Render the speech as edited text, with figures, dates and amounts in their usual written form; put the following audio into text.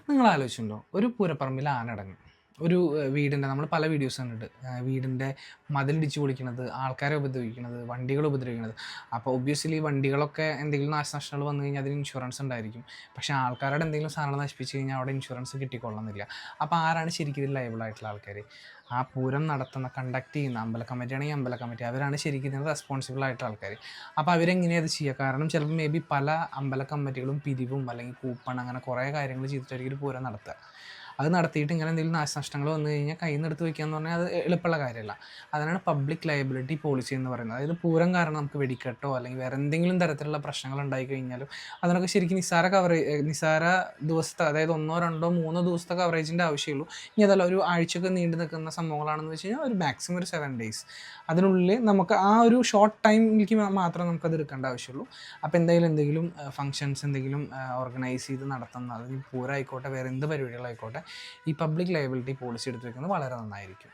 നിങ്ങൾ ആലോചിച്ചിട്ടുണ്ടോ? ഒരു പൂരപ്പറമ്പിൽ ആന അടങ്ങും. ഒരു വീടിൻ്റെ നമ്മൾ പല വീഡിയോസ് കണ്ടിട്ട് വീടിൻ്റെ മതിലിടിച്ച് പൊളിക്കണത്, ആൾക്കാരെ ഉപദ്രവിക്കണത്, വണ്ടികൾ ഉപദ്രവിക്കണത്. അപ്പോൾ ഒബ്വിയസ്ലി വണ്ടികളൊക്കെ എന്തെങ്കിലും നാശനഷ്ടങ്ങൾ വന്നു കഴിഞ്ഞാൽ അതിന് ഇൻഷുറൻസ് ഉണ്ടായിരിക്കും. പക്ഷേ ആൾക്കാരുടെ എന്തെങ്കിലും സാധനങ്ങൾ നശിപ്പിച്ച് കഴിഞ്ഞാൽ അവിടെ ഇൻഷുറൻസ് കിട്ടിക്കൊള്ളണമെന്നില്ല. അപ്പോൾ ആരാണ് ശരിക്കും ഇതിൽ ലയബിൾ ആയിട്ടുള്ള ആൾക്കാർ? ആ പൂരം നടത്തുന്ന കണ്ടക്ട് ചെയ്യുന്ന അമ്പല കമ്മിറ്റി ആണെങ്കിൽ അമ്പല കമ്മിറ്റി, അവരാണ് ശരിക്കും ഇതിന് റെസ്പോൺസിബിൾ ആയിട്ടുള്ള ആൾക്കാർ. അപ്പോൾ അവരെങ്ങനെയാണ് അത് ചെയ്യുക? കാരണം ചിലപ്പോൾ മേ ബി പല അമ്പല കമ്മിറ്റികളും പിരിവും അല്ലെങ്കിൽ കൂപ്പൺ അങ്ങനെ കുറേ കാര്യങ്ങൾ ചെയ്തിട്ടായിരിക്കും ഒരു പൂരം നടത്തുക. അത് നടത്തിയിട്ട് ഇങ്ങനെ എന്തെങ്കിലും നാശനഷ്ടങ്ങൾ വന്നു കഴിഞ്ഞാൽ കയ്യിൽ നിന്ന് എടുത്ത് വയ്ക്കുക എന്ന് പറഞ്ഞാൽ അത് എളുപ്പമുള്ള കാര്യമല്ല. അതിനാണ് പബ്ലിക് ലയബിലിറ്റി പോളിസി എന്ന് പറയുന്നത്. അതായത് പൂരം കാരണം നമുക്ക് വെടിക്കെട്ടോ അല്ലെങ്കിൽ വേറെ എന്തെങ്കിലും തരത്തിലുള്ള പ്രശ്നങ്ങൾ ഉണ്ടായി കഴിഞ്ഞാലും അതിനൊക്കെ ശരിക്കും നിസ്സാര ദിവസത്തെ, അതായത് 1, 2, 3 ദിവസത്തെ കവറേജിൻ്റെ ആവശ്യമുള്ളൂ. ഇനി അതല്ല ഒരു ആഴ്ചയൊക്കെ നീണ്ടു നിൽക്കുന്ന സംഭവങ്ങളാണെന്ന് വെച്ച് കഴിഞ്ഞാൽ ഒരു മാക്സിമം ഒരു 7 days അതിനുള്ളിൽ നമുക്ക് ആ ഒരു ഷോർട്ട് ടൈമിലേക്ക് മാത്രം നമുക്കത് എടുക്കേണ്ട ആവശ്യമുള്ളൂ. അപ്പോൾ എന്തെങ്കിലും ഫങ്ഷൻസ് എന്തെങ്കിലും ഓർഗനൈസ് ചെയ്ത് നടത്തുന്ന, അല്ലെങ്കിൽ പൂരം ആയിക്കോട്ടെ വേറെ എന്ത് പരിപാടികളായിക്കോട്ടെ, ഈ പബ്ലിക് ലയബിലിറ്റി പോളിസി എടുത്ത് വെക്കുന്നത് വളരെ നന്നായിരിക്കും.